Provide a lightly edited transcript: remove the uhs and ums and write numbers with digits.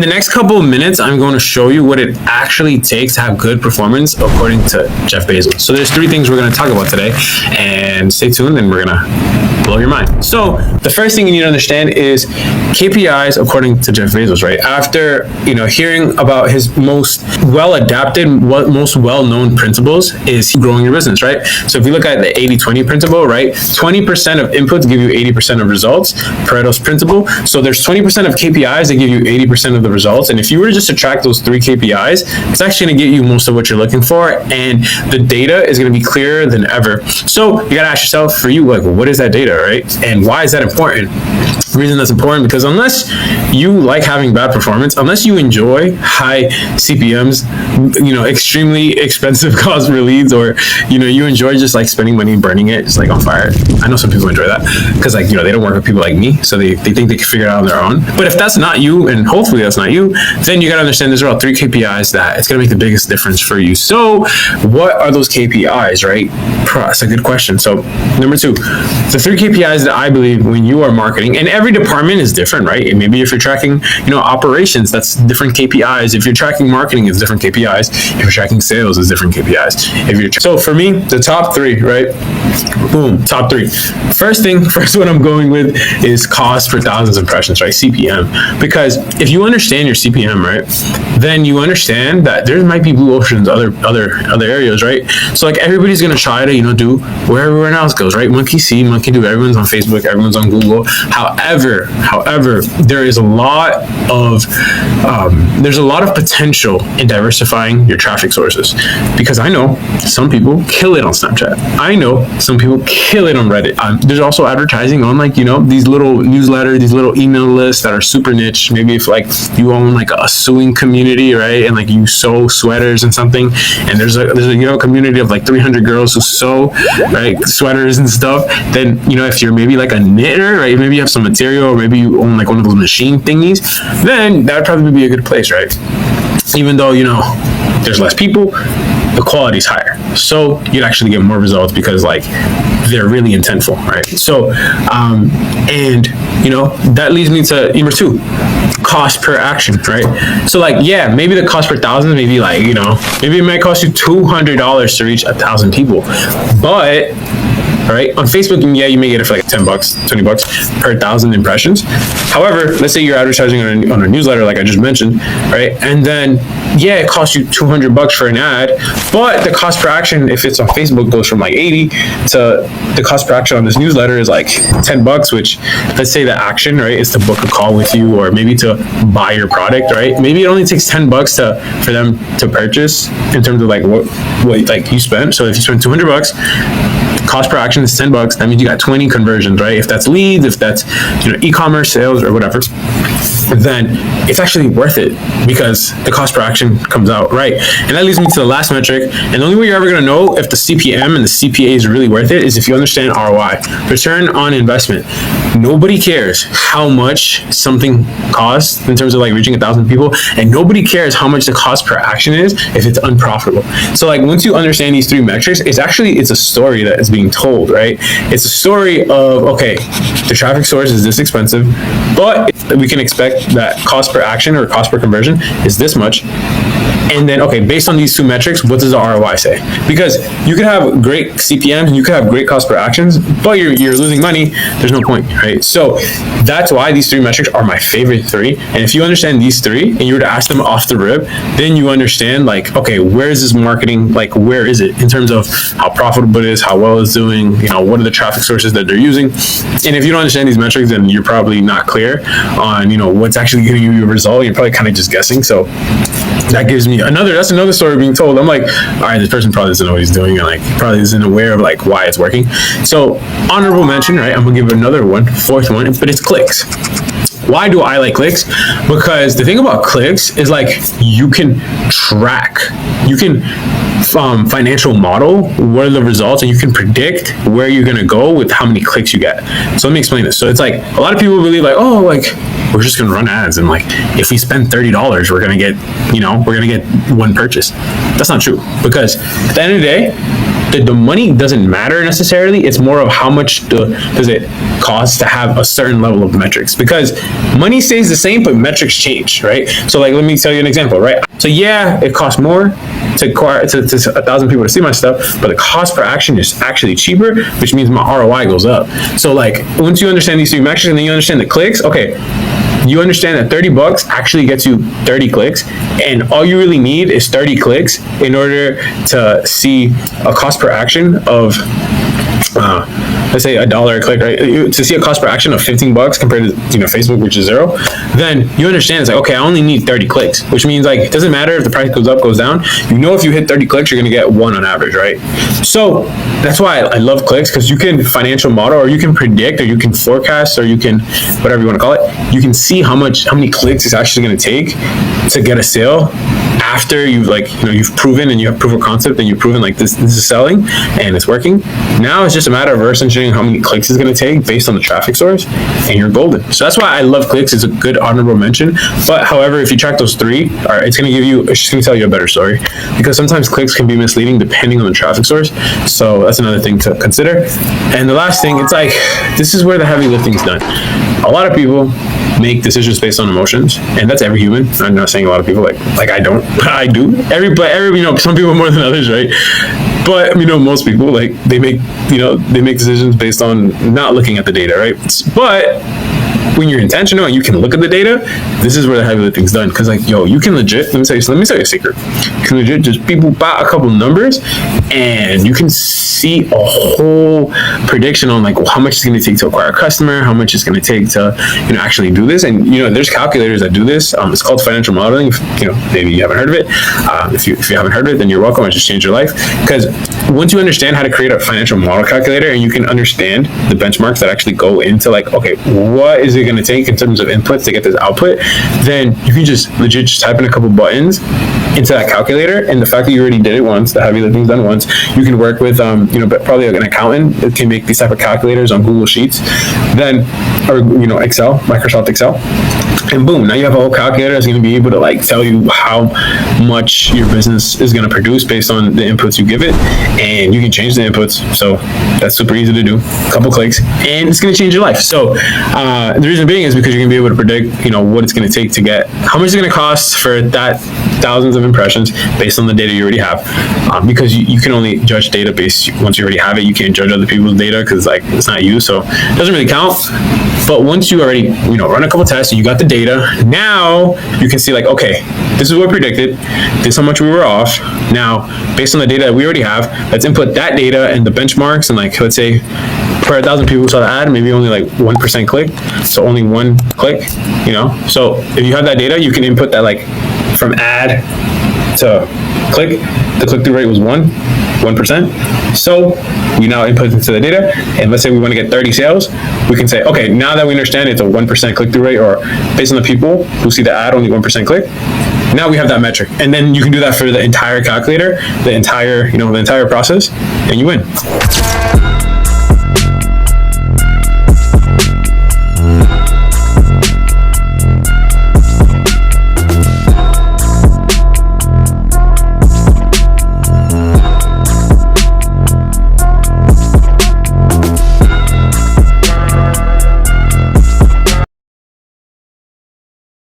In the next couple of minutes, I'm going to show you what it actually takes to have good performance according to Jeff Bezos. So there's 3 things we're going to talk about today, and stay tuned and we're going to blow your mind. So the first thing you need to understand is KPIs according to Jeff Bezos, right? After, hearing about his most well-adapted, most well-known principles is growing your business, right? So if you look at the 80-20 principle, right? 20% of inputs give you 80% of results, Pareto's principle. So there's 20% of KPIs that give you 80% of the results. And if you were to just subtract those 3 KPIs, it's actually going to get you most of what you're looking for. And the data is going to be clearer than ever. So you got to ask yourself, for you, like, what is that data, right? And why is that important? The reason that's important, because unless you like having bad performance, unless you enjoy high CPMs, extremely expensive cost per leads, or, you enjoy just like spending money and burning it, just like on fire. I know some people enjoy that because they don't work with people like me. So they think they can figure it out on their own. But if that's not you, and hopefully that's not you, then you got to understand there's about 3 KPIs that it's going to make the biggest difference for you. So what are those KPIs, right? That's a good question. So number 2, the 3 KPIs that I believe when you are marketing, and every department is different, right? And maybe if you're tracking, operations, that's different KPIs. If you're tracking marketing, it's different KPIs. If you're tracking sales, it's different KPIs. So for me, the top 3, right? Boom, top 3. First one I'm going with is cost per thousands impressions, right? CPM. Because if you understand your CPM, right, then you understand that there might be blue oceans, other areas, right? So like everybody's gonna try to, do where everyone else goes, right? Monkey see, monkey do. Everyone's on Facebook, everyone's on Google. However, there is a lot of potential in diversifying your traffic sources, because I know some people kill it on Snapchat. I know some people kill it on Reddit. There's also advertising on these little newsletters, these little email lists that are super niche. Maybe if you own a sewing community, right, and you sew sweaters and something, and there's a community of 300 girls who sew, right, sweaters and stuff. Then if you're maybe a knitter, right, maybe you have some material, or maybe you own one of those machine thingies, then that would probably be a good place, right? Even though there's less people, the quality is higher, so you'd actually get more results because they're really intentful, right? So and that leads me to number 2, cost per action, right? So maybe the cost per thousand, maybe maybe it might cost you $200 to reach 1,000 people, but right, on Facebook, you may get it for $10, $20 per 1,000 impressions. However, let's say you're advertising on a newsletter, like I just mentioned, right? And then, it costs you $200 for an ad, but the cost per action, if it's on Facebook, goes from 80 to the cost per action on this newsletter is $10, which, let's say the action, right, is to book a call with you, or maybe to buy your product, right? Maybe it only takes $10 for them to purchase in terms of what you spent. So if you spend $200, cost per action is $10. That means you got 20 conversions, right? If that's leads, if that's e-commerce sales or whatever, then it's actually worth it because the cost per action comes out, right? And that leads me to the last metric. And the only way you're ever going to know if the CPM and the CPA is really worth it is if you understand ROI, return on investment. Nobody cares how much something costs in terms of reaching 1,000 people, and nobody cares how much the cost per action is if it's unprofitable. So once you understand these 3 metrics, it's a story that is being told, right? It's a story of, okay, the traffic source is this expensive, but we can expect that cost per action or cost per conversion is this much. And then, okay, based on these 2 metrics, what does the ROI say? Because you could have great CPMs and you could have great cost per actions, but you're losing money. There's no point, right? So that's why these 3 metrics are my favorite 3. And if you understand these 3 and you were to ask them off the rip, then you understand okay, where is this marketing? Where is it in terms of how profitable it is, how well it's doing, what are the traffic sources that they're using? And if you don't understand these metrics, then you're probably not clear on, what's actually giving you your result. You're probably kind of just guessing. So that gives me that's another story being told. I'm all right, this person probably doesn't know what he's doing, and probably isn't aware of why it's working. So honorable mention, right? I'm gonna give another one, 4th one, but it's clicks. Why do I like clicks? Because the thing about clicks is you can track, you can financial model what are the results, and you can predict where you're going to go with how many clicks you get. So let me explain this. So it's a lot of people believe we're just going to run ads, and if we spend $30, we're going to get 1 purchase. That's not true, because at the end of the day, the money doesn't matter necessarily. It's more of how much does it cost to have a certain level of metrics, because money stays the same, but metrics change, right? So like, let me tell you an example, right? So yeah, it costs more to acquire to 1,000 people to see my stuff, but the cost per action is actually cheaper, which means my ROI goes up. So like, once you understand these three metrics and then you understand the clicks, okay, you understand that $30 actually gets you 30 clicks, and all you really need is 30 clicks in order to see a cost per action of let's say $1 a click, right? To see a cost per action of $15 compared to Facebook, which is 0, then you understand it's like, okay, I only need 30 clicks, which means like it doesn't matter if the price goes up, goes down. If you hit 30 clicks, you're gonna get 1 on average, right? So that's why I love clicks, because you can financial model, or you can predict, or you can forecast, or you can whatever you want to call it. You can see how many clicks it's actually going to take to get a sale after you've you've proven, and you have proof of concept, and you've proven like this is selling and it's working. Now it's just a matter of reverse engineering how many clicks it's going to take based on the traffic source, and you're golden. So that's why I love clicks. It's a good honorable mention. But however, if you track those three, it's just going to tell you a better story, because sometimes clicks can be misleading depending on the traffic source. So that's another thing to consider. And the last thing, it's like, this is where the heavy lifting is done. A lot of people make decisions based on emotions, and that's every human. I'm not saying a lot of people, like I don't. I do. Some people more than others, right? But most people, like, they make decisions based on not looking at the data, right? But when you're intentional and you can look at the data, this is where the heavy lifting's done. Because like, you can legit, let me tell you a secret. You can legit just people buy a couple numbers, and you can see a whole prediction on like how much it's going to take to acquire a customer, how much it's going to take to actually do this. And there's calculators that do this. It's called financial modeling. Maybe you haven't heard of it. If you haven't heard of it, then you're welcome. I just changed your life. Because once you understand how to create a financial model calculator, and you can understand the benchmarks that actually go into like, okay, what is it going to take in terms of inputs to get this output, then you can just legit type in a couple buttons into that calculator. And the fact that you already did it once, the heavy lifting's done once, you can work with probably an accountant that can make these type of calculators on Google Sheets, then or Excel, Microsoft Excel. And boom, now you have a whole calculator that's going to be able to like tell you how much your business is going to produce based on the inputs you give it, and you can change the inputs. So that's super easy to do. A couple clicks, and it's going to change your life. So the reason being is because you're going to be able to predict, what it's going to take to get, how much it's going to cost for that thousands of impressions based on the data you already have. Because you can only judge database once you already have it. You can't judge other people's data because like it's not you, so it doesn't really count. But once you already run a couple tests and you got the data, now you can see like, okay, this is what we predicted, this is how much we were off. Now based on the data that we already have, let's input that data and the benchmarks, and like let's say per 1,000 people who saw the ad, maybe only like 1% click, so only 1 click. So if you have that data, you can input that like from ad to click, the click-through rate was 1%. So we now input into the data, and let's say we want to get 30 sales. We can say, okay, now that we understand it's a 1% click-through rate, or based on the people who see the ad, only 1% click. Now we have that metric, and then you can do that for the entire calculator, the entire process, and you win.